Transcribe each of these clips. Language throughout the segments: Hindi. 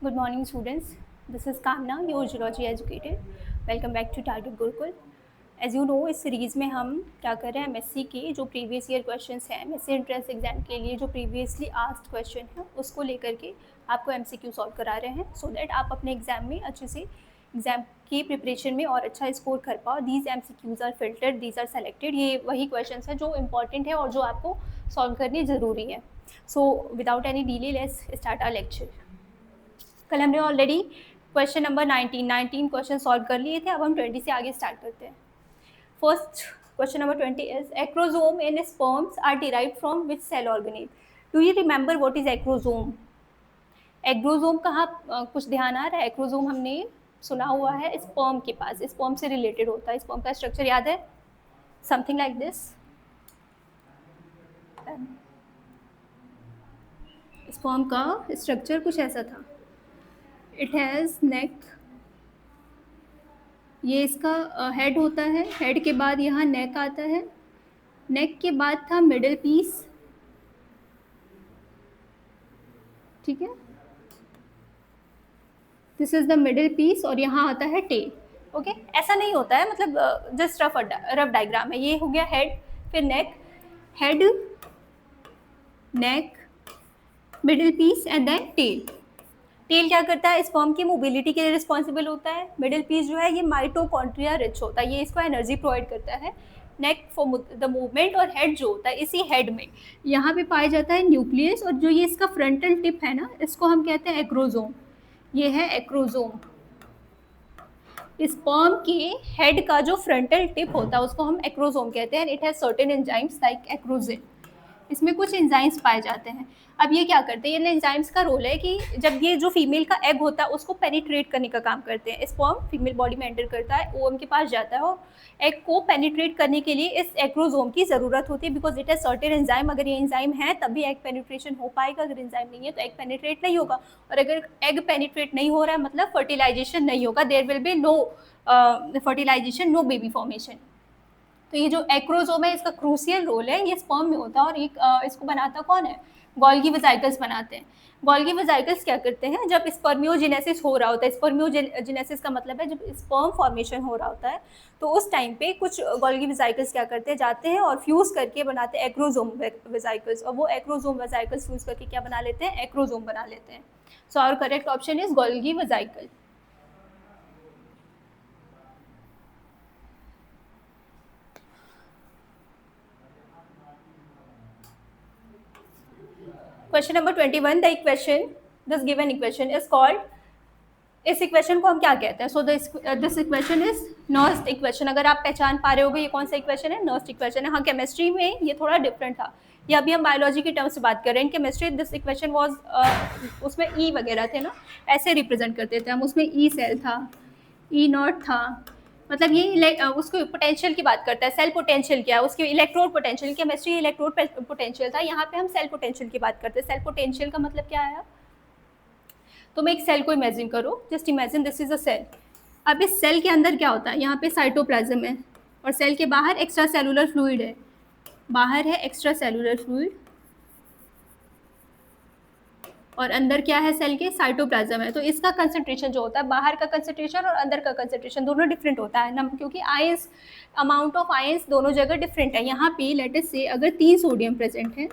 Good morning, students. This is Kamna, your zoology educator. Welcome back to Target Gurukul. As you know इस सीरीज़ में हम क्या कर रहे हैं, एमएससी के जो प्रीवियस ईयर क्वेश्चंस हैं, एमएससी एंट्रेंस एग्जाम के लिए जो प्रीवियसली आस्क्ड क्वेश्चन है उसको लेकर के आपको एमसीक्यू सॉल्व करा रहे हैं, सो दैट आप अपने एग्जाम में अच्छे से एग्जाम की प्रिपरेशन में और अच्छा स्कोर कर पाओ. These MCQs are filtered, these are selected. ये वही क्वेश्चन हैं जो इंपॉर्टेंट है और जो आपको सॉल्व करने ज़रूरी है. So without any delay let's start our lecture. कल हमने already question number 19 question solve कर लिए थे. अब हम 20 से आगे स्टार्ट करते हैं. First question number 20 is acrosome in sperms are derived from which cell organelle. Do you remember what is acrosome? Acrosome कहाँ कुछ ध्यान आ रहा है? एक्रोसोम हमने सुना हुआ है स्पर्म के पास, स्पर्म से रिलेटेड होता है. स्पर्म का स्ट्रक्चर याद है? Something like this. स्पर्म का स्ट्रक्चर कुछ ऐसा था. इट हैज़ नेक, ये इसका हेड होता है. हेड के बाद यहाँ नेक आता है. नेक के बाद था मिडिल पीस. ठीक है, this is the middle piece और यहाँ आता है टेल. ओके, ऐसा नहीं होता है, मतलब जस्ट रफ डायग्राम है. ये हो गया हेड, फिर neck, head, neck, middle piece and then tail. Tail क्या करता है? स्पर्म की मोबिलिटी के लिए रिस्पॉन्सिबल होता है. मिडिल पीस जो है ये माइटोकॉन्ड्रिया रिच होता है, ये इसको एनर्जी प्रोवाइड करता है. नेक फॉर द मूवमेंट और हेड जो होता है, इसी हेड में यहाँ पे पाया जाता है न्यूक्लियस. और जो ये इसका फ्रंटल टिप है ना, इसको हम कहते हैं एक्रोसोम. ये है एक्रोसोम. स्पर्म के हेड का जो फ्रंटल टिप होता है उसको हम एक्रोसोम कहते हैं. It has certain enzymes like acrosin. इसमें कुछ एंजाइम्स पाए जाते हैं. अब ये क्या करते हैं? इन एंजाइम्स का रोल है कि जब ये जो फीमेल का एग होता है उसको पेनिट्रेट करने का काम करते हैं. स्पर्म फीमेल बॉडी में एंटर करता है, ओवम के पास जाता है और एग को पेनिट्रेट करने के लिए इस एक्रोसोम की ज़रूरत होती है, बिकॉज इट है सर्टेन एंजाइम. अगर ये एंजाइम है तभी एग पेनिट्रेशन हो पाएगा, अगर एंजाइम नहीं है तो एग पेनिट्रेट नहीं होगा. और अगर एग पेनिट्रेट नहीं हो रहा है मतलब फर्टिलाइजेशन नहीं होगा. There will be no fertilisation, no baby formation. तो ये जो एक्रोसोम है इसका क्रूशियल रोल है, ये स्पर्म में होता है. और इसको बनाता कौन है? गोल्गी वेसिकल्स बनाते हैं. गोल्गी वेसिकल्स क्या करते हैं? जब स्पर्मियोजेनेसिस हो रहा होता है, स्पर्मियोजेनेसिस का मतलब है जब स्पर्म फॉर्मेशन हो रहा होता है, तो उस टाइम पे कुछ गोल्गी वेसिकल्स क्या करते हैं, जाते हैं और फ्यूज करके बनाते हैं एक्रोसोम वेसिकल्स. और वो एक्रोसोम वेसिकल्स फ्यूज करके क्या बना लेते हैं? एक्रोसोम बना लेते हैं. So our correct option is Golgi vesicle. Question number 21, the equation, this given equation is called, इस इक्वेशन को हम क्या कहते हैं? So this equation is Nernst equation. अगर आप पहचान पा रहे होगे ये कौन सा इक्वेशन है? नर्स्ट इक्वेशन है. हाँ, केमिस्ट्री में ये थोड़ा डिफरेंट था. ये अभी हम बायोलॉजी के टर्म से बात कर रहे हैं. केमिस्ट्री दिस इक्वेशन वाज, उसमें ई वगैरह थे ना, ऐसे रिप्रेजेंट करते थे हम. उसमें ई सेल था, ई नॉट था. मतलब ये उसको पोटेंशियल की बात करता है. सेल पोटेंशियल क्या है? उसकी electrode potential. Chemistry electrode potential था, यहाँ पे हम सेल पोटेंशियल की बात करते हैं. सेल पोटेंशियल का मतलब क्या है? तुम एक सेल को इमेजिन करो. Just imagine this is a cell. अब इस सेल के अंदर क्या होता है? यहाँ पे साइटोप्लाज्म है और सेल के बाहर एक्स्ट्रा सेलुलर फ्लूइड है. बाहर है एक्स्ट्रा सेलुलर फ्लूइड और अंदर क्या है? सेल के साइटोप्लाज्म है. तो इसका कंसंट्रेशन जो होता है, बाहर का कंसंट्रेशन और अंदर का कंसंट्रेशन दोनों डिफरेंट होता है ना, क्योंकि आयंस, अमाउंट ऑफ आयंस दोनों जगह डिफरेंट है. यहाँ पे लेट अस से अगर 3 सोडियम प्रेजेंट है,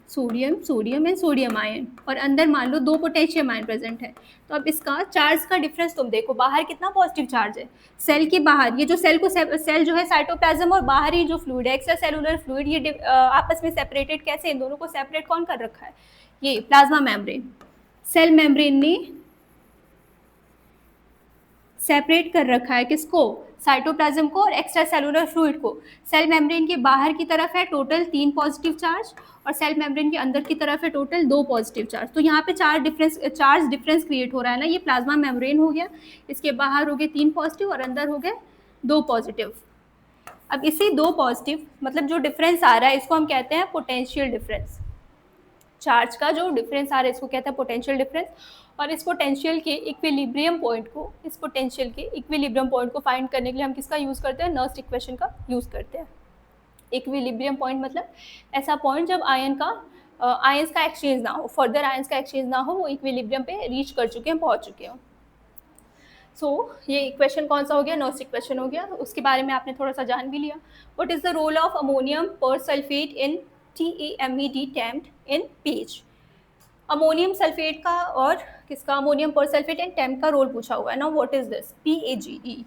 sodium, sodium and sodium ion, और अंदर मान लो 2 पोटेशियम आयन प्रेजेंट है, तो अब इसका चार्ज का डिफरेंस तुम देखो. बाहर कितना पॉजिटिव चार्ज है? सेल के बाहर ये जो सेल जो है साइटोप्लाज्म, और बाहर ही जो फ्लूइड है एक्स्ट्रा सेलुलर फ्लूइड, ये आपस में सेपरेटेड कैसे? इन दोनों को सेपरेट कौन कर रखा है? ये प्लाज्मा मेम्ब्रेन. सेल मेम्ब्रेन ने सेपरेट कर रखा है किसको? साइटोप्लाज्म को और एक्स्ट्रा सेलुलर फ्लूइड को. सेल मेम्ब्रेन के बाहर की तरफ है टोटल 3 पॉजिटिव चार्ज और सेल मेम्ब्रेन के अंदर की तरफ है टोटल 2 पॉजिटिव चार्ज. तो यहाँ पे चार्ज डिफरेंस क्रिएट हो रहा है ना. ये प्लाज्मा मेम्ब्रेन हो गया, इसके बाहर हो गए 3 पॉजिटिव और अंदर हो गए 2 पॉजिटिव. अब इसी 2 पॉजिटिव मतलब जो डिफरेंस आ रहा है इसको हम कहते हैं पोटेंशियल डिफरेंस. चार्ज का जो डिफरेंस आ रहा है इसको कहते हैं पोटेंशियल डिफरेंस. और इस पोटेंशियल के इक्विलिब्रियम पॉइंट को फाइंड करने के लिए हम किसका यूज़ करते हैं? नर्स्ट इक्वेशन का यूज़ करते हैं. इक्विलिब्रियम पॉइंट मतलब ऐसा पॉइंट जब आयन का आयंस का एक्सचेंज ना हो, फर्दर आयंस का एक्सचेंज ना हो, वो इक्विलिब्रियम पे रीच कर चुके हैं, पहुंच चुके हैं। सो ये क्वेश्चन कौन सा हो गया, नॉस्टिक क्वेश्चन हो गया, उसके बारे में आपने थोड़ा सा जान भी लिया। What is the role of ammonium persulphate in TEMED TEMED in pH. Ammonium sulphate का और किसका, ammonium persulphate and TEMED का रोल पूछा हुआ है ना, what is this, PAGE।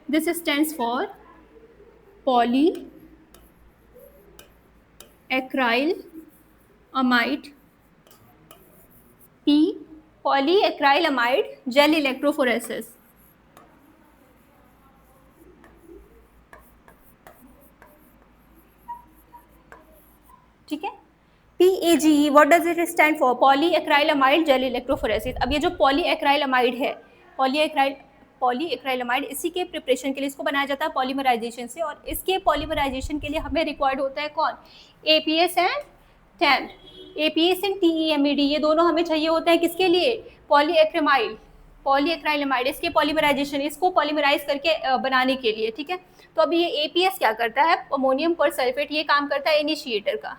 This stands for polyacrylamide, P polyacrylamide gel electrophoresis. ठीक है, PAGE what does it stand for, polyacrylamide gel electrophoresis. अब ये जो पॉली एक्राइल अमाइड है, पॉली एक्राइल अमाइड, इसी के प्रिपरेशन के लिए इसको बनाया जाता है पॉलीमराइजेशन से, और इसके पॉलीमराइजेशन के लिए हमें रिक्वायर्ड होता है कौन, APS and TEM। APS and TEMED ये दोनों हमें चाहिए होते हैं किसके लिए, पॉली एक्राइल अमाइड, इसके पॉलीमराइजेशन, इसको पॉलीमराइज करके बनाने के लिए। ठीक है, तो अभी ये APS क्या करता है, अमोनियम पर सल्फेट, ये काम करता है इनिशिएटर का।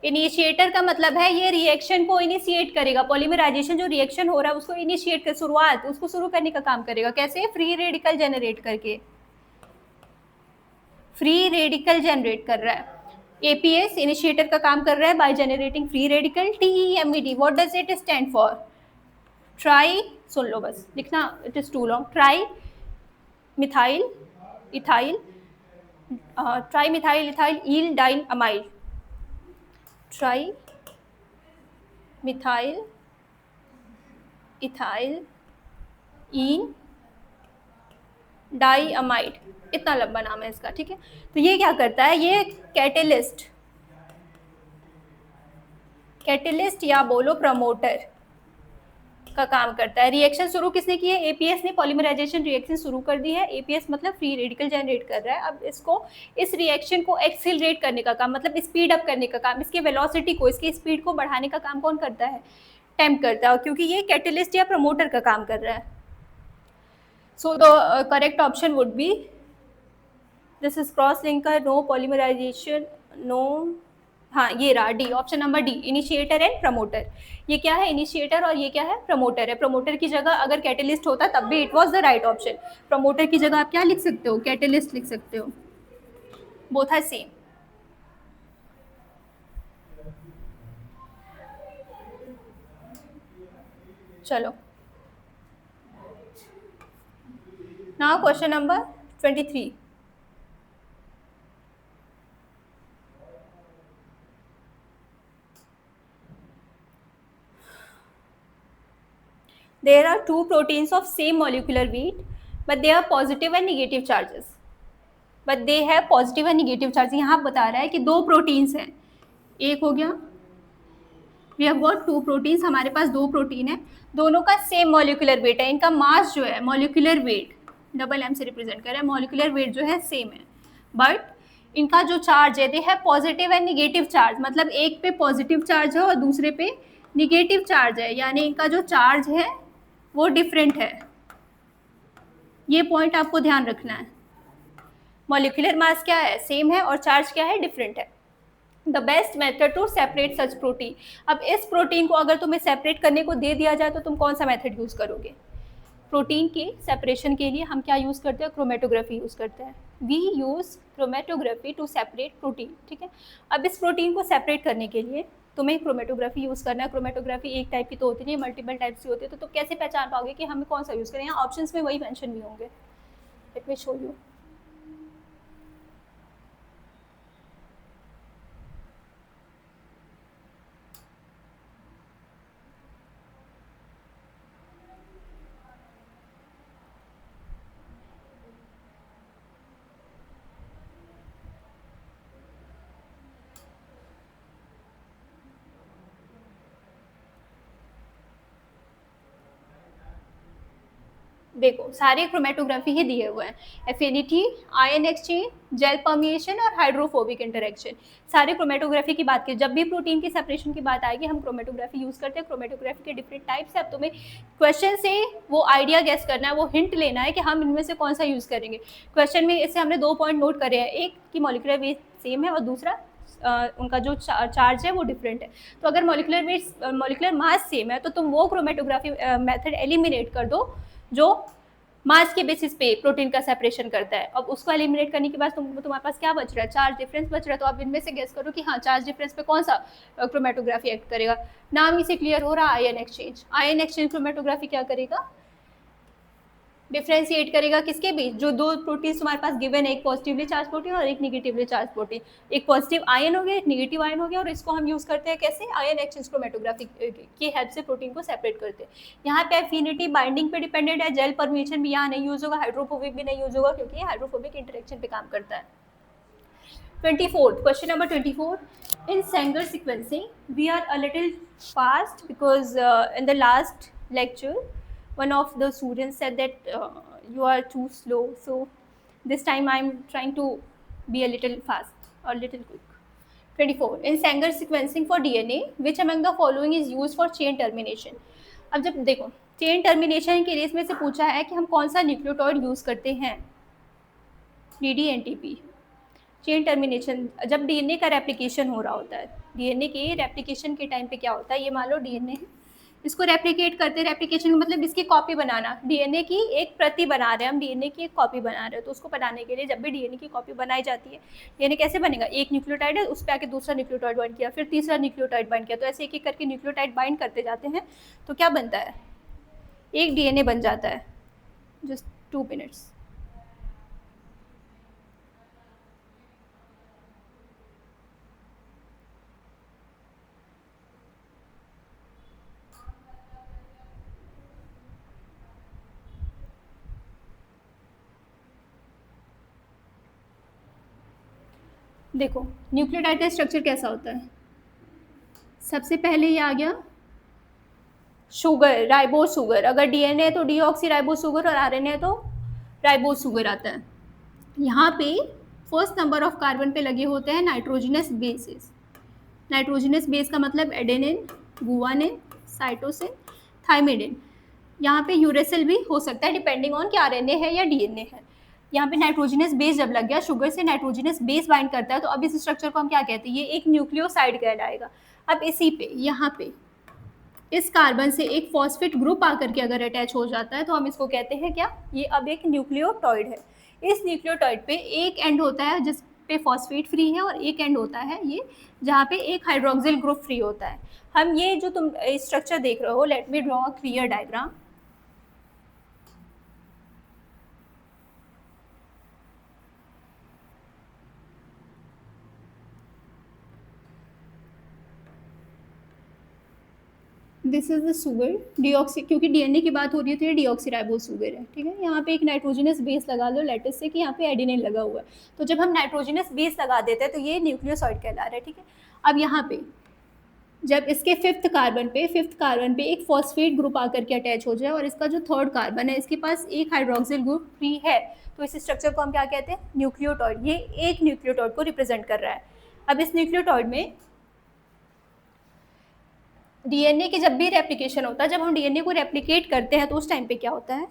इनिशिएटर का मतलब है ये रिएक्शन को इनिशिएट करेगा, पॉलीमराइजेशन जो रिएक्शन हो रहा है उसको इनिशिएट कर, शुरुआत उसको शुरू करने का काम करेगा। कैसे, फ्री रेडिकल जनरेट करके, फ्री रेडिकल जनरेट कर रहा है। APS इनिशिएटर का काम कर रहा है by generating free radical. TEMED what does it stand for, tri, सुन लो बस लिखना, it is too long, tri methyl ethyl, tri methyl ethyl ene diene amide, tri methyl ethyl in diamide, इतना लंबा नाम है इसका। ठीक है, तो ये क्या करता है, ये कैटेलिस्ट या बोलो प्रमोटर का काम करता है। रिएक्शन शुरू किसने की है, APS ने पॉलीमराइजेशन रिएक्शन शुरू कर दी है। APS मतलब फ्री रेडिकल जनरेट कर रहा है। अब इसको, इस रिएक्शन को एक्सिलरेट करने का काम, मतलब स्पीड अप करने का काम, इसके वेलोसिटी को, इसकी स्पीड को बढ़ाने का काम कौन करता है, टेम्प करता है, क्योंकि ये कैटेलिस्ट या प्रमोटर का काम कर रहा है। So the correct option would be, this is cross linker, no polymerisation, no, हाँ ये रहा D, option number D, initiator and promoter. ये क्या है, इनिशिएटर और ये क्या है, प्रमोटर है। प्रमोटर की जगह अगर कैटेलिस्ट होता तब भी it was the right option. Promoter की जगह आप क्या लिख सकते हो, कैटेलिस्ट लिख सकते हो, बोथ आर सेम। चलो, now question number 23। There are two proteins of same molecular weight, but they have positive and negative charges. But they have positive and negative charges. यहाँ बता रहा है कि दो प्रोटीन्स हैं, एक हो गया, we have got two proteins, हमारे पास दो प्रोटीन है, दोनों का सेम मॉलिक्यूलर वेट है, इनका मास जो है, मॉलिक्यूलर वेट डबल एम से रिप्रेजेंट कर रहा है, मॉलिक्यूलर वेट जो है सेम है, बट इनका जो चार्ज है, दे है पॉजिटिव एंड निगेटिव चार्ज, मतलब एक पे पॉजिटिव चार्ज है और दूसरे पे निगेटिव चार्ज है, यानी इनका जो चार्ज है वो डिफरेंट है। ये पॉइंट आपको ध्यान रखना है, मॉलिक्यूलर मास क्या है, सेम है, और चार्ज क्या है, डिफरेंट है। The best method to separate such protein, अब इस प्रोटीन को अगर तुम्हें सेपरेट करने को दे दिया जाए तो तुम कौन सा मेथड यूज करोगे, प्रोटीन के सेपरेशन के लिए हम क्या यूज करते हैं, क्रोमेटोग्राफी यूज करते हैं, we use chromatography to separate protein. ठीक है, अब इस प्रोटीन को सेपरेट करने के लिए तुम्हें क्रोमेटोग्राफी यूज करना है। क्रोमेटोग्राफी एक टाइप की तो होती नहीं, मल्टीपल टाइप्स की होती है, तो तुम कैसे पहचान पाओगे कि हमें कौन सा यूज करें, यहाँ ऑप्शंस में वही मेंशन भी होंगे, लेट मी शो यू। देखो सारे क्रोमेटोग्राफी ही दिए हुए हैं, affinity, ion exchange, gel permeation और हाइड्रोफोबिक इंटरेक्शन। सारे क्रोमेटोग्राफी की बात की, जब भी प्रोटीन की सेपरेशन की बात आएगी हम क्रोमेटोग्राफी यूज करते हैं। क्रोमेटोग्राफी के डिफरेंट टाइप्स है। अब तुम्हें क्वेश्चन से वो आइडिया गेस करना है, वो हिंट लेना है कि हम इनमें से कौन सा यूज करेंगे। क्वेश्चन में इससे हमने 2 पॉइंट नोट करे हैं, एक कि मॉलिक्यूलर वेट सेम है और दूसरा उनका जो चार्ज है वो डिफरेंट है। तो अगर मॉलिक्यूलर मास सेम है तो तुम वो क्रोमेटोग्राफी मेथड एलिमिनेट कर दो जो मास के बेसिस पे प्रोटीन का सेपरेशन करता है। अब उसको एलिमिनेट करने के बाद तुम्हारे पास क्या बच रहा है, चार्ज डिफरेंस बच रहा है। तो आप इनमें से गेस करो कि हाँ चार्ज डिफरेंस पे कौन सा क्रोमेटोग्राफी एक्ट करेगा। नाम ही से क्लियर हो रहा है, ion exchange. Ion exchange chromatography क्या करेगा, डिफ्रेंशिएट करेगा किसके बीच, जो दो प्रोटीन तुम्हारे पास गिवन है, एक पॉजिटिवली चार्ज प्रोटीन और एक निगेटिवली चार्ज प्रोटीन। एक पॉजिटिव आयन हो गया, एक निगेटिव आयन हो गया, और इसको हम यूज करते हैं कैसे, आयन एक्सचेंज क्रोमेटोग्राफी की हेल्प से प्रोटीन को सेपरेट करते हैं। यहाँ पे एफिनिटी बाइंडिंग पे डिपेंडेंट है, जेल परमिशन भी यहाँ नहीं यूज होगा, हाइड्रोफोबिक भी नहीं यूज होगा क्योंकि ये हाइड्रोफोबिक इंटरेक्शन पे काम करता है। 24th question number 24. In Sanger sequencing, we are a little fast because in the last lecture, one of the students said that you are too slow. So this time I'm trying to be a little fast or little quick. 24. In Sanger sequencing for DNA, which among the following is used for chain termination? अब जब देखो चेन टर्मिनेशन के लिए इसमें से पूछा है कि हम कौन सा न्यूक्लियोटाइड यूज करते हैं, DDNTP। चेन टर्मिनेशन जब डीएनए का रेप्लिकेशन हो रहा होता है, डीएनए के रेप्लिकेशन के टाइम पे क्या होता है, ये मान लो डीएनए है, इसको रेप्लिकेट करते, रेप्लिकेशन मतलब इसकी कॉपी बनाना, डीएनए की एक प्रति बना रहे हैं हम, डीएनए की एक कॉपी बना रहे हैं। तो उसको बनाने के लिए जब भी डीएनए की कॉपी बनाई जाती है, डीएनए कैसे बनेगा, एक न्यूक्लियोटाइड है उस पर आके दूसरा न्यूक्लियोटाइड बाइंड किया, फिर तीसरा न्यूक्लियोटाइड बाइंड किया, तो ऐसे एक एक करके न्यूक्लियोटाइड बाइंड करते जाते हैं तो क्या बनता है, एक डीएनए बन जाता है। Just 2 minutes. देखो न्यूक्लियोटाइड का स्ट्रक्चर कैसा होता है, सबसे पहले ये आ गया शुगर, राइबोस शुगर। अगर डीएनए है तो डीऑक्सी राइबोस शुगर और आरएनए है तो राइबोस शुगर आता है। यहाँ पे फर्स्ट नंबर ऑफ कार्बन पे लगे होते हैं नाइट्रोजनस बेसेस। नाइट्रोजनस बेस का मतलब एडेनिन, गुआनिन, साइटोसिन, थाइमिडिन। यहाँ पे यूरेसिल भी हो सकता है डिपेंडिंग ऑन कि आरएनए है या डीएनए है। यहाँ पे नाइट्रोजनस बेस जब लग गया, शुगर से नाइट्रोजनस बेस बाइंड करता है, तो अब इस स्ट्रक्चर को हम क्या कहते हैं, ये एक न्यूक्लियोसाइड कहलाएगा। अब इसी पे यहाँ पे इस कार्बन से एक फॉस्फेट ग्रुप आकर के अगर अटैच हो जाता है तो हम इसको कहते हैं क्या, ये अब एक न्यूक्लियोटॉइड है। इस न्यूक्लियोटॉइड पे एक एंड होता है जिस पे फॉस्फेट फ्री है और एक एंड होता है ये जहाँ पे एक हाइड्रोक्सिल ग्रुप फ्री होता है। हम ये जो तुम स्ट्रक्चर देख रहे हो, let me draw a clear diagram. This is the sugar deoxy, क्योंकि डीएनए की बात हो रही है तो ये डीऑक्सीराइबोस शुगर है, ठीक है। यहाँ पे एक नाइट्रोजनस बेस लगा लो, लेटस से कि यहाँ पे एडेनिन लगा हुआ है, तो जब हम नाइट्रोजनस बेस लगा देते हैं तो ये न्यूक्लियोसाइड कहला रहा है, ठीक है। अब यहाँ पे जब इसके फिफ्थ कार्बन पे एक फॉस्फेट ग्रुप आकर के अटैच हो जाए और इसका जो थर्ड कार्बन है इसके पास एक हाइड्रोक्सिल ग्रुप फ्री है, तो इस स्ट्रक्चर को हम क्या कहते हैं, न्यूक्लियोटॉइड। ये एक न्यूक्लियोटॉइड को रिप्रेजेंट कर रहा है। अब इस न्यूक्लियोटॉइड में डीएनए के जब भी रेप्लिकेशन होता है, जब हम डीएनए को रेप्लिकेट करते हैं तो उस टाइम पे क्या होता है,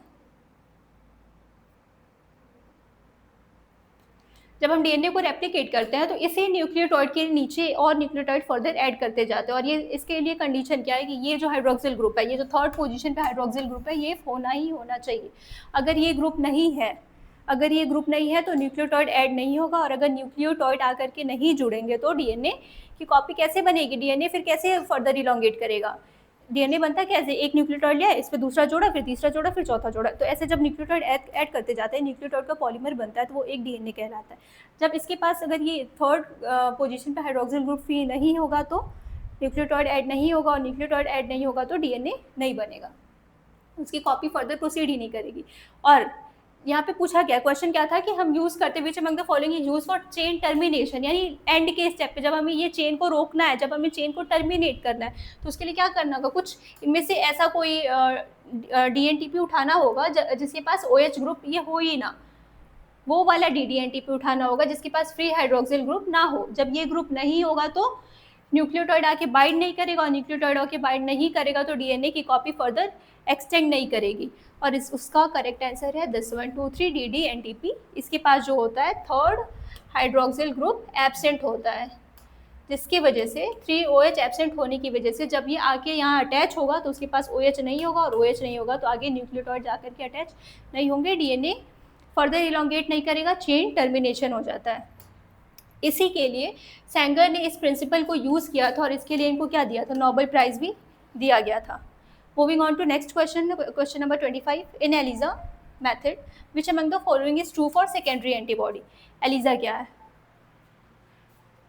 जब हम डीएनए को रेप्लिकेट करते हैं तो इसी न्यूक्लियोटॉइड के नीचे और न्यूक्लियोटाइड फर्दर ऐड करते जाते हैं। और ये इसके लिए कंडीशन क्या है कि ये जो हाइड्रोक्सिल ग्रुप है, ये जो थर्ड पोजीशन पे हाइड्रोक्सिल ग्रुप है, ये होना ही होना चाहिए। अगर ये ग्रुप नहीं है, अगर ये ग्रुप नहीं है तो न्यूक्लियोटॉइड ऐड नहीं होगा, और अगर न्यूक्लियोटॉइड आकर के नहीं जुड़ेंगे तो डीएनए की कॉपी कैसे बनेगी, डीएनए फिर कैसे फर्दर इलोंगेट करेगा। डीएनए बनता है कैसे, एक न्यूक्लियोटाइड लिया, इस पर दूसरा जोड़ा, फिर तीसरा जोड़ा, फिर चौथा जोड़ा, तो ऐसे जब न्यूक्लियोटाइड ऐड करते जाते हैं, न्यूक्लियोटाइड का पॉलीमर बनता है, तो वो एक डीएनए कहलाता है। जब इसके पास अगर ये थर्ड पोजीशन पे हाइड्रोक्सिल ग्रुप फ्री नहीं होगा तो न्यूक्लियोटाइड ऐड नहीं होगा, और न्यूक्लियोटाइड ऐड नहीं होगा तो डीएनए नहीं बनेगा, उसकी कॉपी फर्दर प्रोसीड ही नहीं करेगी। और यहाँ पे पूछा क्या, क्वेश्चन क्या था कि हम यूज करते विच among the following use for chain termination, यानी एंड के स्टेप पे जब हमें ये चेन को रोकना है, जब हमें चेन को टर्मिनेट करना है, तो उसके लिए क्या करना होगा, कुछ इनमें से ऐसा कोई DNTP उठाना होगा जिसके पास OH ग्रुप ये हो ही ना, वो वाला DNTP उठाना होगा जिसके पास फ्री हाइड्रोक्सिल ग्रुप ना हो। जब ये ग्रुप नहीं होगा तो न्यूक्लियोटाइड आके बाइंड नहीं करेगा, और न्यूक्लियोटाइड आके बाइंड नहीं करेगा तो DNA की कॉपी फर्दर एक्सटेंड नहीं करेगी। और उसका करेक्ट आंसर है दिस 1 2 3 DDNTP। इसके पास जो होता है थर्ड हाइड्रोक्सिल ग्रुप एब्सेंट होता है, जिसकी वजह से 3OH एब्सेंट होने की वजह से जब ये आके यहाँ अटैच होगा तो उसके पास OH नहीं होगा, और OH नहीं होगा तो आगे न्यूक्लियोटाइड जाकर के अटैच नहीं होंगे, DNA फर्दर इलोंगेट नहीं करेगा, चेन टर्मिनेशन हो जाता है। इसी के लिए सैंगर ने इस प्रिंसिपल को यूज़ किया था और इसके लिए इनको क्या दिया था, नोबेल प्राइज़ भी दिया गया था। Moving on to next question, question number 25। In ELISA method which among the following is true for secondary antibody. ELISA क्या है,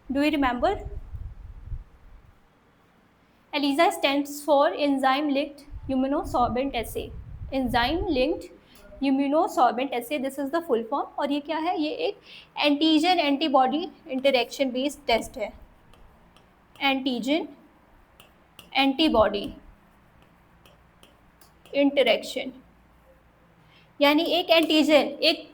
do you remember? ELISA stands for enzyme linked immunosorbent assay. Enzyme linked immunosorbent assay, this is the full form. और ये क्या है, ये एक antigen antibody interaction based test है। एंटीजन एंटीबॉडी इंटरेक्शन, यानी एक एंटीजन, एक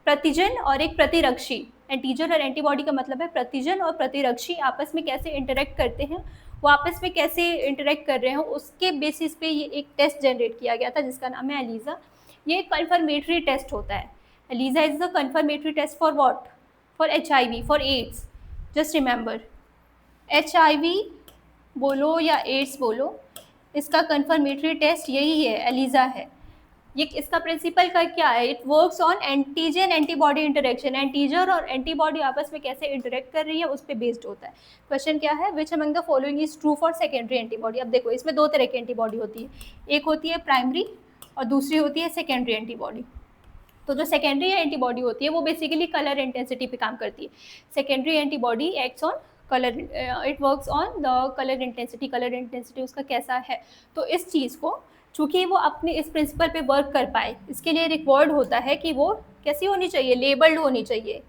प्रतिजन और एक प्रतिरक्षी। एंटीजन और एंटीबॉडी का मतलब है प्रतिजन और प्रतिरक्षी आपस में कैसे इंटरेक्ट करते हैं, वो आपस में कैसे इंटरेक्ट कर रहे हैं, उसके बेसिस पे ये एक टेस्ट जनरेट किया गया था जिसका नाम है एलिजा। ये एक कन्फर्मेटरी टेस्ट होता है। ELISA is the confirmatory test for what, for HIV, for AIDS. Just remember, HIV बोलो या एड्स बोलो, इसका कन्फर्मेटरी टेस्ट यही है, एलिजा है। ये इसका प्रिंसिपल का क्या है, it works on antigen antibody interaction. Antigen और एंटीबॉडी आपस में कैसे इंटरेक्ट कर रही है उस पर बेस्ड होता है। क्वेश्चन क्या है, विच among the following is true for secondary antibody. अब देखो इसमें दो तरह की एंटीबॉडी होती है, एक होती है प्राइमरी और दूसरी होती है सेकेंडरी एंटीबॉडी। तो जो सेकेंडरी एंटीबॉडी होती है वो बेसिकली कलर इंटेंसिटी पे काम करती है। Secondary antibody acts on colour, it works on the colour intensity. Colour intensity उसका कैसा है, तो इस चीज़ को चूँकि वो अपने इस प्रिंसिपल पे वर्क कर पाए, इसके लिए रिक्वायर्ड होता है कि वो कैसी होनी चाहिए, लेबल्ड होनी चाहिए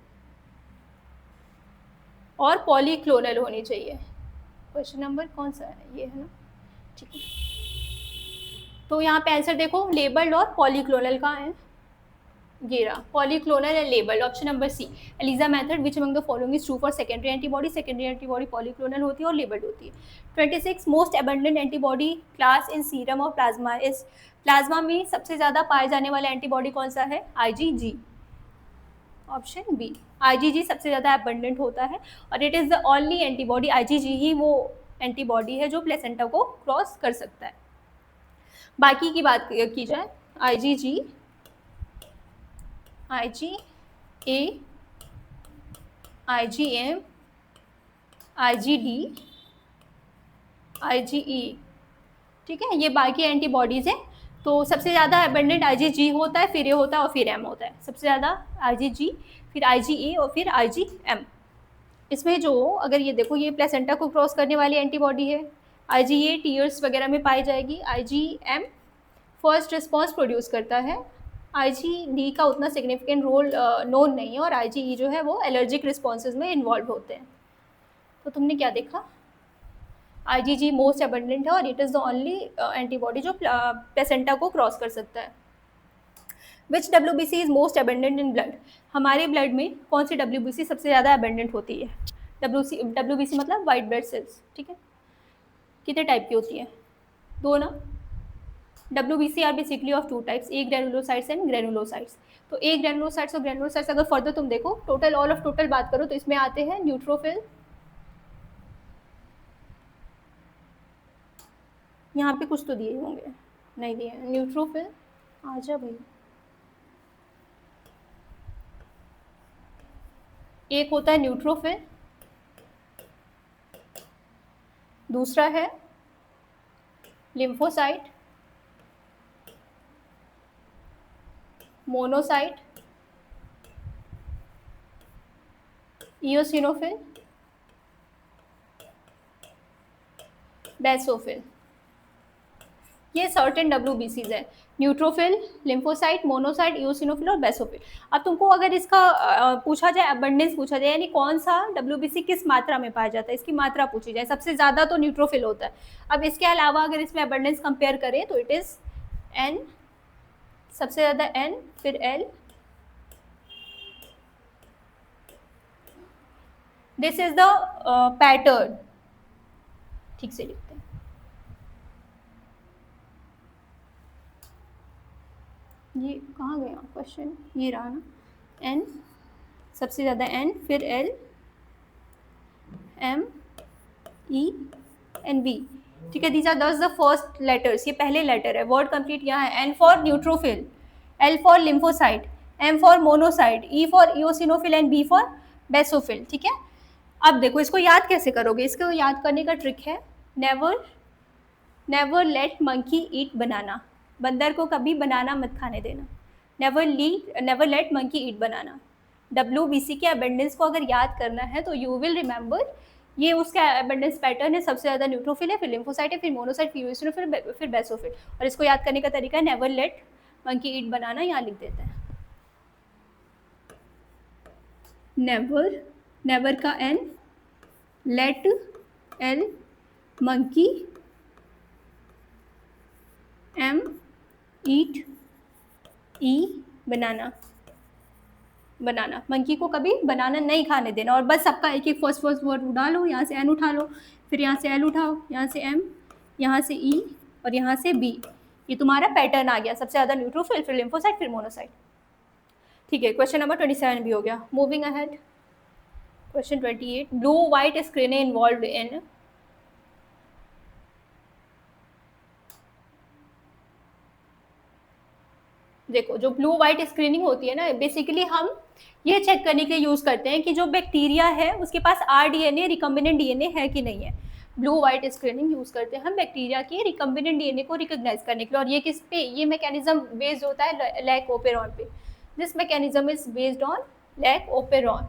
और पॉलीक्लोनल होनी चाहिए। क्वेश्चन नंबर कौन सा है, ये है ना, ठीक है। तो यहाँ पे आंसर देखो, लेबल्ड और पॉलीक्लोनल का है, ये रहा polyclonal and labelled, option number C. ELISA method which among the following is true for secondary antibody. Secondary antibody polyclonal होती है और लेबल्ड होती है। 26 most abundant antibody class in serum और प्लाज्मा इज। प्लाज्मा में सबसे ज़्यादा पाए जाने वाला एंटीबॉडी कौन सा है, IgG, ऑप्शन बी। IgG सबसे ज़्यादा एबंडेंट होता है और it is the only antibody, IgG ही वो एंटीबॉडी है जो प्लेसेंटा को क्रॉस कर सकता है। बाकी की बात की जाए, IgG, IgA, IgM, IgD, IgE, ठीक है, ये बाकी एंटीबॉडीज़ हैं। तो सबसे ज़्यादा एबंडेंट IgG होता है, फिर ये होता है और फिर M होता है। सबसे ज़्यादा IgG, फिर IgA और फिर IgM। इसमें जो अगर ये देखो, ये प्लेसेंटा को क्रॉस करने वाली एंटीबॉडी है। IgA टीयर्स वगैरह में पाई जाएगी। IgM फर्स्ट रिस्पॉन्स प्रोड्यूस करता है। IgD का उतना सिग्निफिकेंट रोल नोन नहीं है और IgE जो है वो एलर्जिक रिस्पॉन्सेज में इन्वॉल्व होते हैं। तो तुमने क्या देखा, IgG मोस्ट एबंडेंट है और it is the only antibody जो प्लेसेंटा को क्रॉस कर सकता है। विच WBC is most abundant in blood. हमारे ब्लड में कौन सी WBC सबसे ज़्यादा एबंडेंट होती है। WBC मतलब वाइट ब्लड सेल्स, ठीक है। कितने टाइप की होती है, दो ना। WBC are basically of two types, agranulocytes and granulocytes. तो ए ग्रेनुलोसाइट्स और ग्रेनुलोसाइट्स अगर फर्दर तुम देखो, टोटल ऑल ऑफ टोटल बात करो तो इसमें आते हैं न्यूट्रोफिल, यहाँ पे कुछ तो दिए होंगे, नहीं दिए, न्यूट्रोफिल, आजा भाई। एक होता है न्यूट्रोफिल, दूसरा है लिम्फोसाइट, मोनोसाइट, इओसिनोफिल, बेसोफिल। ये सर्टेन WBCs है, न्यूट्रोफिल, लिम्फोसाइट, मोनोसाइट, इओसिनोफिल और बेसोफिल। अब तुमको अगर इसका पूछा जाए, अबंडेंस पूछा जाए, यानी कौन सा WBC किस मात्रा में पाया जाता है, इसकी मात्रा पूछी जाए, सबसे ज़्यादा तो न्यूट्रोफिल होता है। अब इसके अलावा अगर इसमें अबंडेंस कंपेयर करें तो इट इज़ N, सबसे ज़्यादा N, फिर L, this is the pattern. ठीक से लिखते हैं, ये कहाँ गया क्वेश्चन, ये रहा ना, N, सबसे ज़्यादा N, फिर L, M, E and B। ठीक है, these are the first letters, ये पहले लेटर है, वर्ड कंप्लीट यहाँ है। N for neutrophil, L for lymphocyte, M for monocyte, E for eosinophil and B for basophil. ठीक है, अब देखो इसको याद कैसे करोगे, इसको याद करने का ट्रिक है, नेवर लेट मंकी ईट बनाना, बंदर को कभी बनाना मत खाने देना। नेवर लेट मंकी ईट बनाना। WBC के अबेंडेंस को अगर याद करना है तो यू विल रिमेंबर, ये उसका अबेंडेंस पैटर्न है, सबसे ज़्यादा न्यूट्रोफिल है, फिर लिम्फोसाइट है, फिर मोनोसाइट, फिर इओसिनोफिल, फिर बेसोफिल। और इसको याद करने का तरीका है never let monkey eat banana, यहाँ लिख देते हैं। नेवर का N, let L, monkey M, eat E, banana, monkey को कभी बनाना नहीं खाने देना। और बस सबका एक एक फर्स्ट वर्ड उठा लो, यहाँ से N उठा लो, फिर यहाँ से L उठाओ, यहाँ से M, यहाँ से E और यहाँ से B। ये तुम्हारा पैटर्न आ गया, सबसे ज़्यादा न्यूट्रोफिल, फिर लिम्फोसाइट, फिर मोनोसाइट। ठीक है, क्वेश्चन नंबर 27 भी हो गया। Moving ahead, question 28, blue white screening involve in, देखो जो ब्लू वाइट स्क्रीनिंग होती है ना, बेसिकली हम ये चेक करने के लिए यूज़ करते हैं कि जो बैक्टीरिया है उसके पास RDNA रिकम्बिनेंट DNA है कि नहीं है। ब्लू वाइट स्क्रीनिंग यूज़ करते हैं हम बैक्टीरिया के रिकम्बिनेंट DNA को रिकॉग्नाइज करने के लिए। और ये किस पे, ये मैकेनिज्म बेस्ड होता है लैक ओपेरॉन पे। This mechanism is based on lac operon.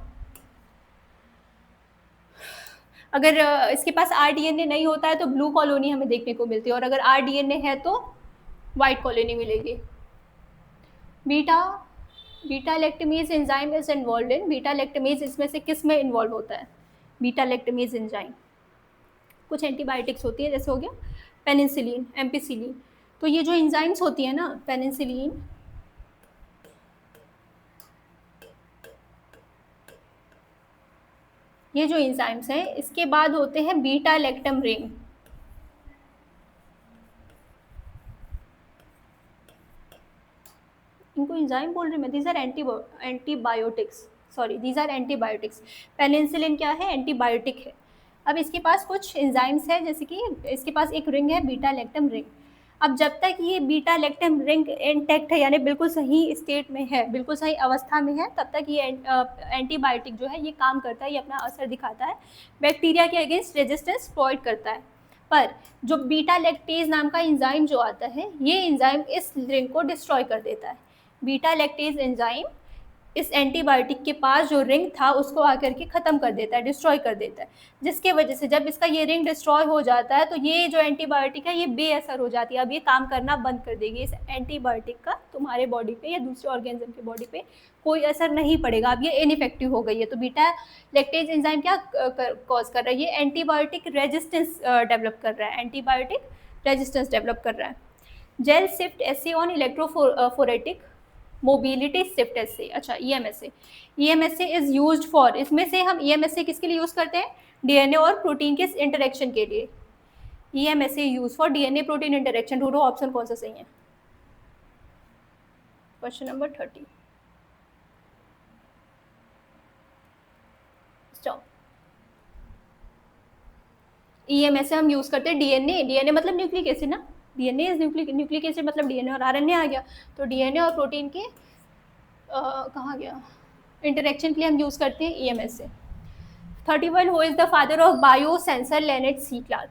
अगर इसके पास RDNA नहीं होता है तो ब्लू कॉलोनी हमें देखने को मिलती है, और अगर RDNA है तो वाइट कॉलोनी मिलेगी। Beta lactamase enzyme is involve in, beta lactamase इसमें से किस में इन्वॉल्व होता है, बीटा लैक्टमेज एंजाइम। कुछ एंटीबायोटिक्स होती है, जैसे हो गया पेनिसिलिन, एम्पिसिलिन। तो ये जो एंजाइम्स होती है ना, पेनिसिलिन, ये जो एंजाइम्स हैं, इसके बाद होते हैं बीटा लैक्टम रिंग। इनको एंजाइम बोल रही मैं, these are antibiotics, sorry these are antibiotics. Penicillin क्या है, एंटीबायोटिक है। अब इसके पास कुछ एंजाइम्स है, जैसे कि इसके पास एक रिंग है बीटा लैक्टम रिंग। अब जब तक ये बीटा लैक्टम रिंग इंटैक्ट है, यानी बिल्कुल सही स्टेट में है, बिल्कुल सही अवस्था में है, तब तक ये एंटीबायोटिक जो है ये काम करता है, ये अपना असर दिखाता है, बैक्टीरिया के अगेंस्ट रेजिस्टेंस प्रोवाइड करता है। पर जो बीटा लैक्टेज नाम का एंजाइम जो आता है, ये एंजाइम इस रिंग को डिस्ट्रॉय कर देता है। बीटा लैक्टेज एंजाइम इस एंटीबायोटिक के पास जो रिंग था उसको आकर के ख़त्म कर देता है, डिस्ट्रॉय कर देता है, जिसके वजह से जब इसका ये रिंग डिस्ट्रॉय हो जाता है तो ये जो एंटीबायोटिक है ये बेअसर हो जाती है। अब ये काम करना बंद कर देगी। इस एंटीबायोटिक का तुम्हारे बॉडी पे या दूसरे ऑर्गेनिज्म के बॉडी पे कोई असर नहीं पड़ेगा, अब ये इनइफेक्टिव हो गई है। तो बीटा लैक्टेज एंजाइम क्या कॉज कर रहा है, ये एंटीबायोटिक रेजिस्टेंस डेवलप कर रहा है, एंटीबायोटिक रेजिस्टेंस डेवलप कर रहा है। Gel shift assay on electrophoretic mobility shift assay, अच्छा EMSA इज यूज्ड फॉर, इसमें से हम EMSA किसके लिए यूज़ करते हैं, DNA और प्रोटीन के इंटरेक्शन के लिए। EMSA use for DNA protein interaction. ढूंढो ऑप्शन कौन सा सही है। Question number 30, stop. EMSA हम यूज़ करते हैं DNA मतलब न्यूक्लिक एसिड ना, DNA इज न्यूक्लिक एसिड मतलब DNA और RNA आ गया, तो DNA और प्रोटीन के कहाँ गया, इंटरेक्शन के लिए हम यूज़ करते हैं EMSA। 31, who is the father of biosensor Leland C Clark,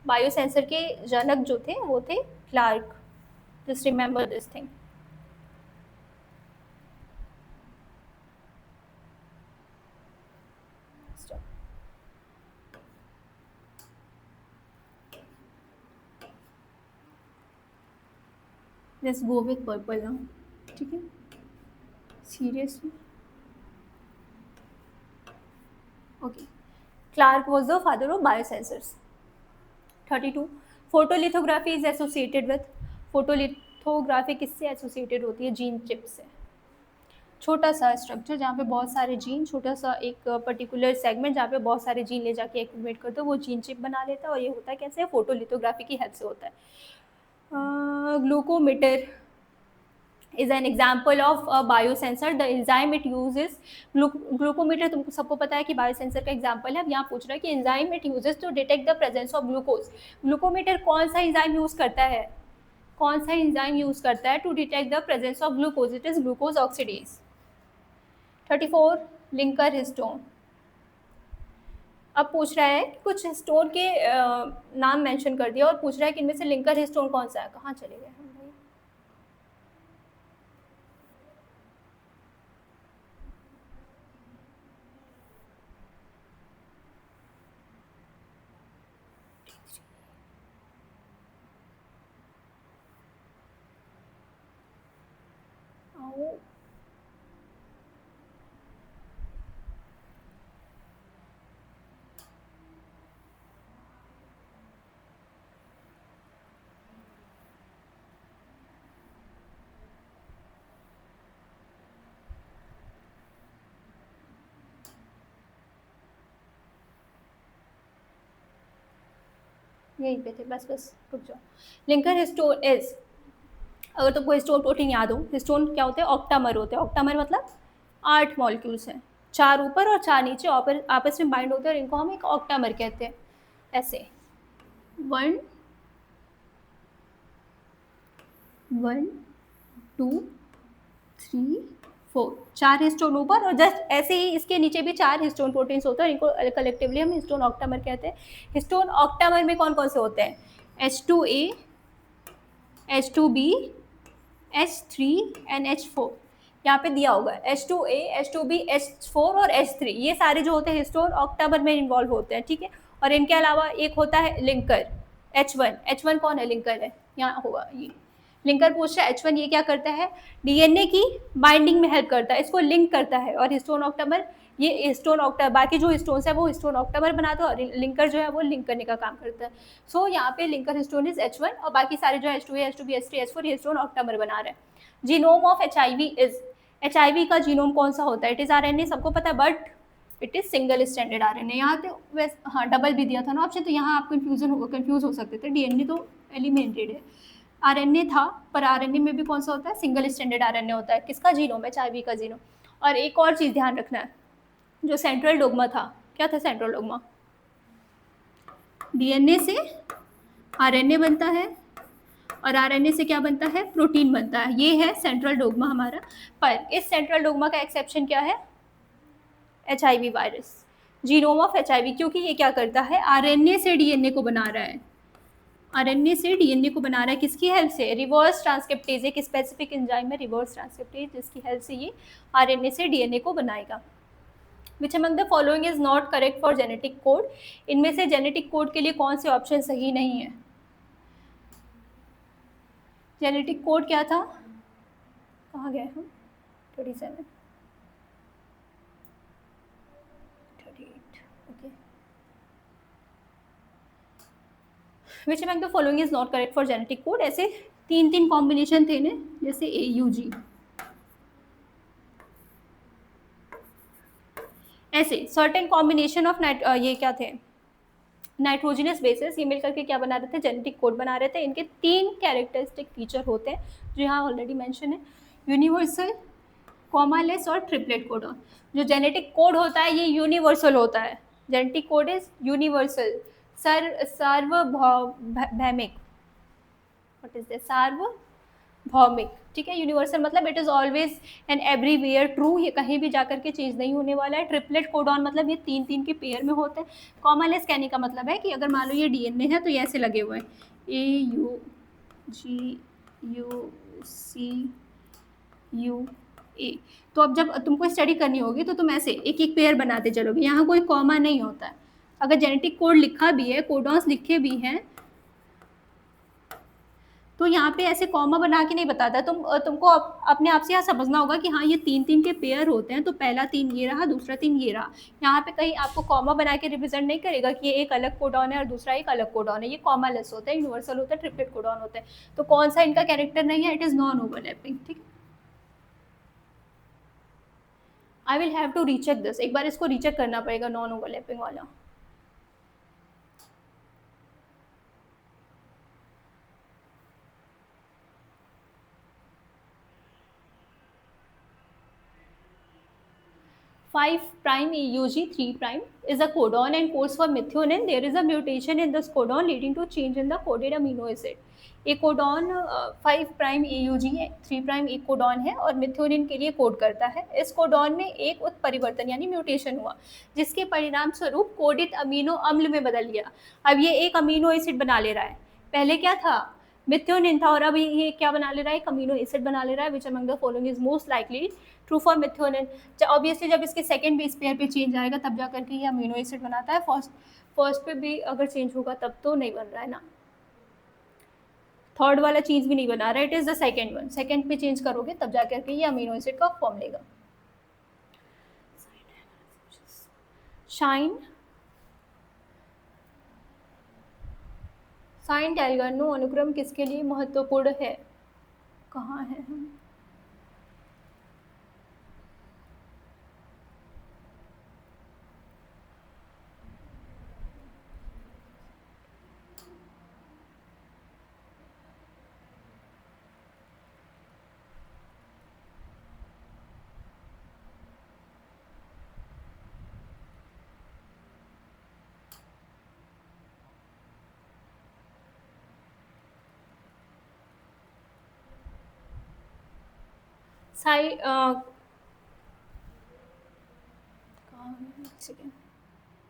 biosensor के जनक जो थे वो थे Clark. Just remember this thing. Let's go with purple now, ठीक है, seriously. Okay, Clark was the father of biosensors. 32, photolithography is associated with, photolithography किससे एसोसिएटेड होती है? जीन चिप से। छोटा सा स्ट्रक्चर जहाँ पे बहुत सारे जीन, छोटा सा एक पर्टिकुलर सेगमेंट जहाँ पे बहुत सारे जीन ले जाके एक्टिवेट करते हो, वो जीन चिप बना लेता है। और ये होता है कैसे? फोटोलिथोग्राफी की हेल्प से होता है। Glucometer is an example of a biosensor. The enzyme it uses, glucometer तुमको सबको पता है कि बायोसेंसर का एग्जाम्पल है। अब यहाँ पूछ रहा है कि enzyme it uses to detect the presence of glucose. Glucometer कौन सा एंजाइम यूज करता है? कौन सा एंजाइम यूज करता है to detect the presence of glucose? It is glucose oxidase. 34, linker histone. अब पूछ रहा है कुछ हिस्टोन के नाम मेंशन कर दिया और पूछ रहा है कि इनमें से लिंकर हिस्टोन कौन सा है। कहाँ चले गए हम भाई? आओ, यहीं पे थे, बस रुक जाओ। लिंकर हिस्टोन इज, अगर तुमको हिस्टोन प्रोटीन याद हो, हिस्टोन क्या होते हैं? ऑक्टामर होते हैं। ऑक्टामर मतलब 8 मॉलिक्यूल्स हैं, 4 ऊपर और 4 नीचे आपस में बाइंड होते हैं और इनको हम एक ऑक्टामर कहते हैं। ऐसे 1 1 2 3 4, 4 हिस्टोन ऊपर और जस्ट ऐसे ही इसके नीचे भी 4 हिस्टोन प्रोटीन्स होते हैं। इनको कलेक्टिवली हम हिस्टोन ऑक्टामर कहते हैं। हिस्टोन ऑक्टामर में कौन कौन से होते हैं? H2A, H2B, H3 and H4। यहाँ पे दिया होगा H2A, H2B, H4 और H3, ये सारे जो होते हैं हिस्टोन ऑक्टामर में इन्वॉल्व होते हैं, ठीक है। और इनके अलावा एक होता है लिंकर, H1 कौन है? लिंकर है, यहाँ होगा ये लिंकर। पूछ रहा है H1 ये क्या करता है? डीएनए की बाइंडिंग में हेल्प करता है, इसको लिंक करता है। और हिस्टोन ऑक्टामर, ये हिस्टोन ऑक्टामर, बाकी जो हिस्टोन्स है वो हिस्टोन ऑक्टामर बनाता है और लिंकर जो है वो लिंक करने का काम करता है। सो यहाँ पे लिंकर हिस्टोन इज H1 और बाकी सारे जो H2A, H2B, H3, H4 ये हिस्टोन ऑक्टामर बना रहे हैं। Genome of HIV is, HIV का जीनोम कौन सा होता है? इट इज RNA, सबको पता है, but it is single standard RNA। यहाँ तो वैसे हाँ डबल भी दिया था ना ऑप्शन, तो यहाँ आप कंफ्यूज हो सकते थे। DNA तो एलिमिनेटेड है, RNA था, पर RNA में भी कौन सा होता है? सिंगल स्टैंडर्ड RNA होता है। किसका जीनोम? HIV का जीनोम। और एक और चीज़ ध्यान रखना है, जो सेंट्रल डोग्मा था, क्या था सेंट्रल डोग्मा? DNA से RNA बनता है और RNA से क्या बनता है? प्रोटीन बनता है। ये है सेंट्रल डोग्मा हमारा। पर इस सेंट्रल डोग्मा का एक्सेप्शन क्या है? HIV virus, genome of HIV, क्योंकि ये क्या करता है? RNA से DNA को बना रहा है। RNA से DNA को बना रहा है किसकी हेल्प से? रिवर्स ट्रांसक्रिप्टेज, एक स्पेसिफिक एंजाइम है रिवर्स ट्रांसक्रिप्टेज, जिसकी हेल्प से ये RNA से DNA को बनाएगा। विच among the following is not correct for genetic code? इनमें से जेनेटिक कोड के लिए कौन से ऑप्शन सही नहीं है? जेनेटिक कोड क्या था? कहाँ गए हम? 37, 38, okay. Which among the following is not correct for genetic code? ऐसे 3 कॉम्बिनेशन थे ना, जैसे AUG, ऐसे सर्टेन कॉम्बिनेशन ऑफ ये क्या थे? नाइट्रोजनस बेसिस, ये मिलकर के क्या बना रहे थे? जेनेटिक कोड बना रहे थे। इनके 3 कैरेक्टरिस्टिक फीचर होते हैं जो यहाँ ऑलरेडी मेंशन है, यूनिवर्सल, कॉमालेस और ट्रिपलेट कोडॉन। जो जेनेटिक कोड होता है ये यूनिवर्सल होता है। जेनेटिक कोड इज यूनिवर्सल, सार्वभौमिक, व्हाट इज दिस? सार्वभौमिक, ठीक है। यूनिवर्सल मतलब it is always and everywhere true, ये कहीं भी जाकर के चीज़ नहीं होने वाला है। ट्रिपलेट कोडॉन मतलब ये 3 के पेयर में होते हैं। कॉमालेस कहने का मतलब है कि अगर मान लो ये DNA है तो ये ऐसे लगे हुए हैं, AUGUCUA। तो अब जब तुमको स्टडी करनी होगी तो तुम ऐसे एक पेयर बनाते चलोगे, यहाँ कोई कॉमा नहीं होता है। अगर जेनेटिक कोड लिखा भी है, कोडॉन्स लिखे भी हैं, तो यहाँ पे ऐसे कॉमा बना के नहीं बताता, तुमको अपने आप से यहाँ समझना होगा कि हाँ ये 3-3 के पेयर होते हैं, तो पहला 3 ये रहा, दूसरा 3 ये रहा। यहाँ पे कहीं आपको कॉमा बना के रिप्रेजेंट नहीं करेगा कि ये एक अलग कोडॉन है और दूसरा एक अलग कोडॉन है। ये कॉमा लेस होता है, यूनिवर्सल होता है, ट्रिपलेट कोडॉन होता है। तो कौन सा इनका कैरेक्टर नहीं है? It is non overlapping. ठीक है, I will have to recheck this, एक बार इसको रीचेक करना पड़ेगा नॉन ओवरलैपिंग वाला। Five prime AUG 3 prime is a codon and codes for methionine. There is a mutation in this codon leading to change in the coded amino acid. एक कोडॉन 5 प्राइम AUG 3 प्राइम एक कोडॉन है और मिथ्योनिन के लिए कोड करता है। इस कोडॉन में एक उत्परिवर्तन यानी म्यूटेशन हुआ, जिसके परिणाम स्वरूप कोडित अमीनो अम्ल में बदल गया। अब ये एक अमीनो एसिड बना ले रहा है, पहले क्या था? मिथ्योनिन था, और अब ये क्या बना ले रहा है? एक अमीनो एसिड बना ले रहा है। विच among the following is most likely true for methionine? Obviously जब इसके सेकंड बेस पेयर पे चेंज आएगा तब जा करके ये अमीनो एसिड बनाता है। फर्स्ट पे भी अगर चेंज होगा तब तो नहीं बन रहा है ना, थर्ड वाला चीज भी नहीं बना रहा है। It is the second one, second पे चेंज करोगे तब जा करके ये अमीनो एसिड का फॉर्म लेगा। शाइन साइन डायगोनल अनुक्रम किसके लिए महत्वपूर्ण है? कहाँ है हम?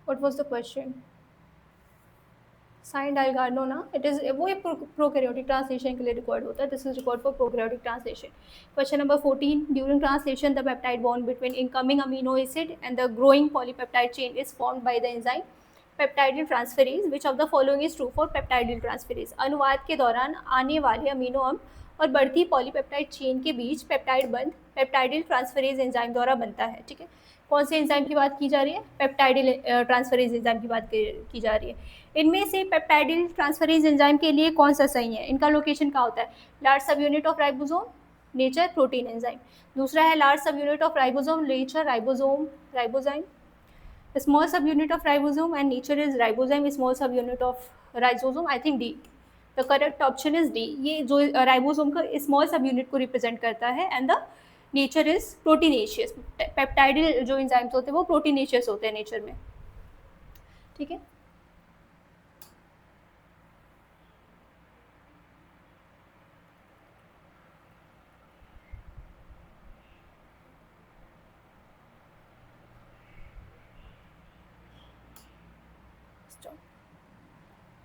What was the question? Shine डायगोनल ना, इट इज वो एक प्रोकैरियोटिक ट्रांसलेशन के लिए रिकॉर्ड होता है। This is record for prokaryotic translation. Question number 14, during translation the peptide bond between incoming amino acid and the growing polypeptide chain is formed by the enzyme peptidyl transferase. Which of the following is true for peptidyl transferase? अनुवाद के दौरान आने वाले अमीनो अम्ल और बढ़ती पॉलीपेप्टाइड चेन के बीच पेप्टाइड बंध पेप्टाइडिल ट्रांसफेरेज एंजाइम द्वारा बनता है। ठीक है, कौन से एंजाइम की बात की जा रही है? पेप्टाइडिल ट्रांसफेरेज एंजाइम की बात की जा रही है। इनमें से पेप्टाइडिल ट्रांसफेरेज एंजाइम के लिए कौन सा सही है? इनका लोकेशन कहाँ होता है? लार्ज सब unit of ribosome, nature, protein enzyme. दूसरा है लार्ज सब unit of ribosome, nature, ribosome, ribozyme. Small सब unit of ribosome and nature is ribozyme, small सब unit of ribosome. I think D, the correct option is D. ये जो राइबोसोम का स्मॉल सब यूनिट को रिप्रेजेंट करता है and the nature is proteinaceous. Peptidyl जो एंजाइम्स होते हैं वो प्रोटीनेशियस होते हैं नेचर में। ठीक है,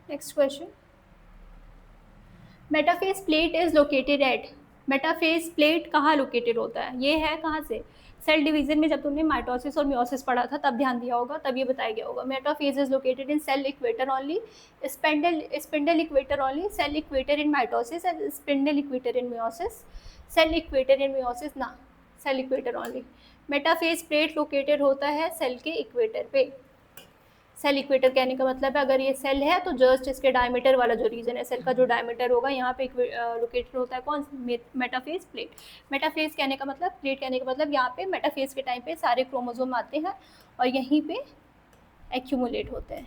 next question, metaphase plate is located at. Metaphase plate कहाँ लोकेटेड होता है? ये है कहाँ से? सेल डिवीजन में जब तुमने माइटोसिस और मियोसिस पढ़ा था तब ध्यान दिया होगा, तब ये बताया गया होगा। Metaphase is located in cell equator only, spindle equator only, cell equator in mitosis and spindle equator in meiosis. Cell equator in meiosis ना, cell equator only. Metaphase plate located होता है सेल के इक्वेटर पे। सेल इक्वेटर कहने का मतलब है अगर ये सेल है तो जस्ट इसके डायमीटर वाला जो रीजन है सेल का जो डायमीटर होगा यहाँ पे लोकेटेड होता है कौन? Metaphase plate. मेटाफेज कहने का मतलब, प्लेट कहने का मतलब यहाँ पे मेटाफेज के टाइम पे सारे क्रोमोसोम आते हैं और यहीं पे एक्यूमुलेट होते हैं,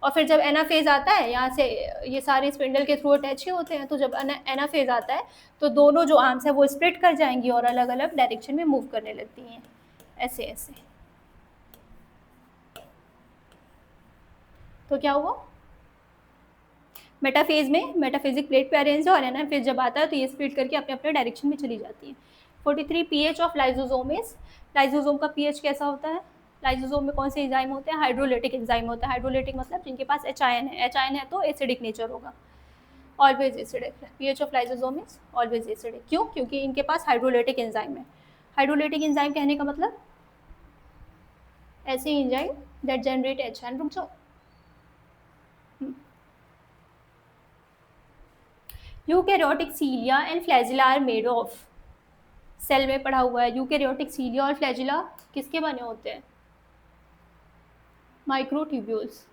और फिर जब एनाफेज आता है यहाँ से ये सारे स्पिंडल के थ्रू अटैच ही होते हैं, तो जब एनाफेज आता है तो दोनों जो आर्म्स है वो स्प्लिट कर जाएंगी और अलग अलग डायरेक्शन में मूव करने लगती हैं, ऐसे ऐसे। तो क्या हुआ? मेटाफेज में मेटाफेजिक प्लेट पे अरेंज है और एनाफेज जब आता है तो ये स्प्लिट करके अपने अपने डायरेक्शन में चली जाती है। 43 pH of lysosome is. Lysosome का पीएच कैसा होता है? लाइसोसोम में कौन से एंजाइम होते हैं? हाइड्रोलिटिक एंजाइम होता है। हाइड्रोलिटिक मतलब जिनके पास H आयन है, H आयन है तो एसिडिक नेचर होगा, always acidic. PH of lysosome is always acidic. क्यों? क्योंकि इनके पास हाइड्रोलिटिक एंजाइम है। हाइड्रोलिटिक एंजाइम कहने का मतलब ऐसे enzyme that generate H ion. रुक जाओ, eukaryotic cilia and flagella are made of, cell में पढ़ा हुआ है, यूकैरियोटिक सीलिया और फ्लैजिला किसके बने होते हैं? माइक्रोट्यूब्यूल्स।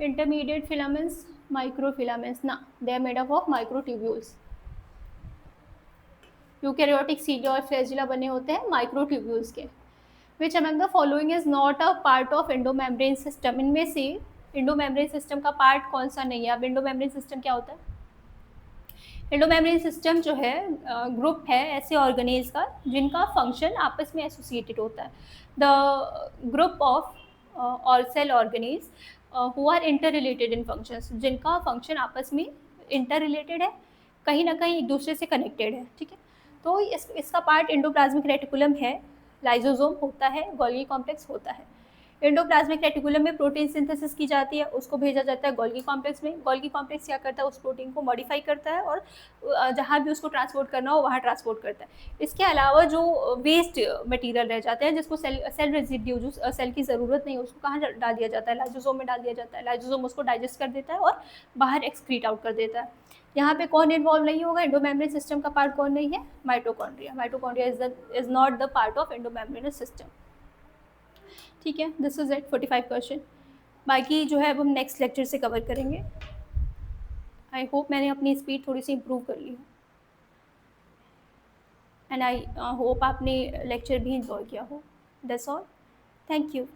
इंटरमीडिएट फिलामेंट्स, माइक्रोफिलामेंट्स ना, they are made up of microtubules. Eukaryotic cilia और फ्लैजिला बने होते हैं माइक्रोट्यूब्यूल्स के। Which among the following is not a part of endomembrane system, इनमें से एंडोमेम्ब्रेन सिस्टम का पार्ट कौन सा नहीं है? अब एंडोमेम्ब्रेन सिस्टम क्या होता है? एंडोमेम्ब्रेन सिस्टम जो है ग्रुप है ऐसे ऑर्गेनेल्स का जिनका फंक्शन आपस में एसोसिएटेड होता है। द ग्रुप ऑफ और cell organelles who are inter related in functions, जिनका फंक्शन आपस में इंटर रिलेटेड है, कहीं ना कहीं एक दूसरे से कनेक्टेड है, ठीक है। तो इसका पार्ट एंडोप्लाज्मिक रेटिकुलम है, लाइजोसोम होता है, गोल्गी कॉम्प्लेक्स होता है। एंडोप्लाज्मिक रेटिकुलम में प्रोटीन सिंथेसिस की जाती है, उसको भेजा जाता है गोल्गी कॉम्प्लेक्स में। गोल्गी कॉम्प्लेक्स क्या करता है? उस प्रोटीन को मॉडिफाई करता है और जहाँ भी उसको ट्रांसपोर्ट करना हो वहाँ ट्रांसपोर्ट करता है। इसके अलावा जो वेस्ट मटेरियल रह जाते हैं जिसको सेल रेजिड्यू, जो सेल की ज़रूरत नहीं है, उसको कहाँ डाल दिया जाता है? लाइजोसोम में डाल दिया जाता है। लाइजोसोम उसको डाइजेस्ट कर देता है और बाहर एक्सक्रीट आउट कर देता है। यहाँ पे कौन इन्वॉल्व नहीं होगा? एंडोमेम्ब्रेन सिस्टम का पार्ट कौन नहीं है? Mitochondria. Mitochondria is not the part of endomembranes system, ठीक है। This is it 45 question. बाकी जो है अब हम नेक्स्ट लेक्चर से कवर करेंगे। आई होप मैंने अपनी स्पीड थोड़ी सी इम्प्रूव कर ली है, एंड आई होप आपने लेक्चर भी इंजॉय किया हो। That's all, thank you.